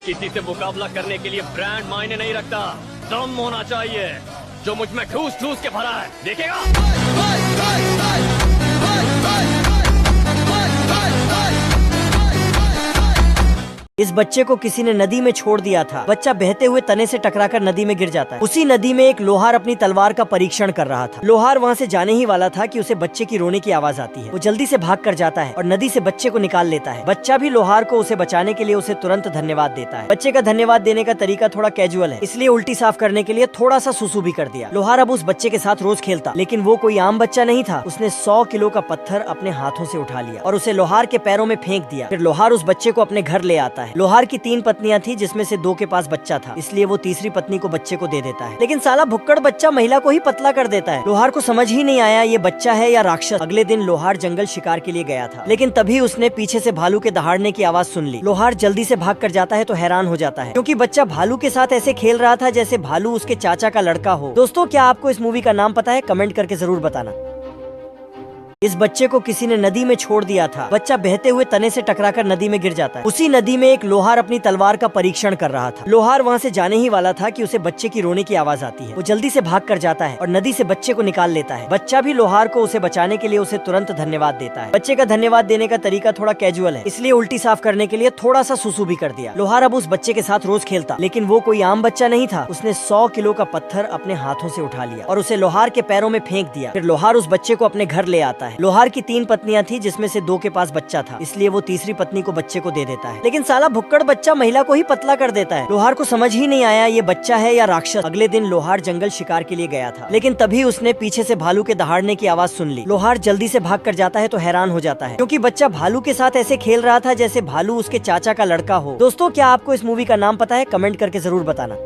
किसी से मुकाबला करने के लिए ब्रांड मायने नहीं रखता, दम होना चाहिए जो मुझ में ठूस ठूस के भरा है। देखेगा। इस बच्चे को किसी ने नदी में छोड़ दिया था। बच्चा बहते हुए तने से टकराकर नदी में गिर जाता है। उसी नदी में एक लोहार अपनी तलवार का परीक्षण कर रहा था। लोहार वहाँ से जाने ही वाला था कि उसे बच्चे की रोने की आवाज आती है। वो जल्दी से भाग कर जाता है और नदी से बच्चे को निकाल लेता है। बच्चा भी लोहार को उसे बचाने के लिए उसे तुरंत धन्यवाद देता है। बच्चे का धन्यवाद देने का तरीका थोड़ा कैजुअल है, इसलिए उल्टी साफ करने के लिए थोड़ा सा सुसु भी कर दिया। लोहार अब उस बच्चे के साथ रोज खेलता, लेकिन वो कोई आम बच्चा नहीं था। उसने 100 किलो का पत्थर अपने हाथों से उठा लिया और उसे लोहार के पैरों में फेंक दिया। फिर लोहार उस बच्चे को अपने घर ले आता है। लोहार की 3 पत्नियां थी, जिसमें से 2 के पास बच्चा था, इसलिए वो तीसरी पत्नी को बच्चे को दे देता है। लेकिन साला भुक्कड़ बच्चा महिला को ही पतला कर देता है। लोहार को समझ ही नहीं आया ये बच्चा है या राक्षस। अगले दिन लोहार जंगल शिकार के लिए गया था, लेकिन तभी उसने पीछे से भालू के दहाड़ने की आवाज सुन ली। लोहार जल्दी से भाग कर जाता है तो हैरान हो जाता है, क्योंकि बच्चा भालू के साथ ऐसे खेल रहा था जैसे भालू उसके चाचा का लड़का हो। दोस्तों, क्या आपको इस मूवी का नाम पता है? कमेंट करके जरूर बताना। इस बच्चे को किसी ने नदी में छोड़ दिया था। बच्चा बहते हुए तने से टकराकर नदी में गिर जाता है। उसी नदी में एक लोहार अपनी तलवार का परीक्षण कर रहा था। लोहार वहाँ से जाने ही वाला था कि उसे बच्चे की रोने की आवाज आती है। वो जल्दी से भाग कर जाता है और नदी से बच्चे को निकाल लेता है। बच्चा भी लोहार को उसे बचाने के लिए उसे तुरंत धन्यवाद देता है। बच्चे का धन्यवाद देने का तरीका थोड़ा कैजुअल है, इसलिए उल्टी साफ करने के लिए थोड़ा सा सुसु भी कर दिया। लोहार अब उस बच्चे के साथ रोज खेलता, लेकिन वो कोई आम बच्चा नहीं था। उसने 100 किलो का पत्थर अपने हाथों से उठा लिया और उसे लोहार के पैरों में फेंक दिया। फिर लोहार उस बच्चे को अपने घर ले आता है। लोहार की 3 पत्नियां थी, जिसमें से 2 के पास बच्चा था, इसलिए वो तीसरी पत्नी को बच्चे को दे देता है। लेकिन साला भुक्कड़ बच्चा महिला को ही पतला कर देता है। लोहार को समझ ही नहीं आया ये बच्चा है या राक्षस। अगले दिन लोहार जंगल शिकार के लिए गया था, लेकिन तभी उसने पीछे से भालू के दहाड़ने की आवाज सुन ली। लोहार जल्दी से भाग कर जाता है तो हैरान हो जाता है, क्योंकि बच्चा भालू के साथ ऐसे खेल रहा था जैसे भालू उसके चाचा का लड़का हो। दोस्तों, क्या आपको इस मूवी का नाम पता है? कमेंट करके जरूर बताना।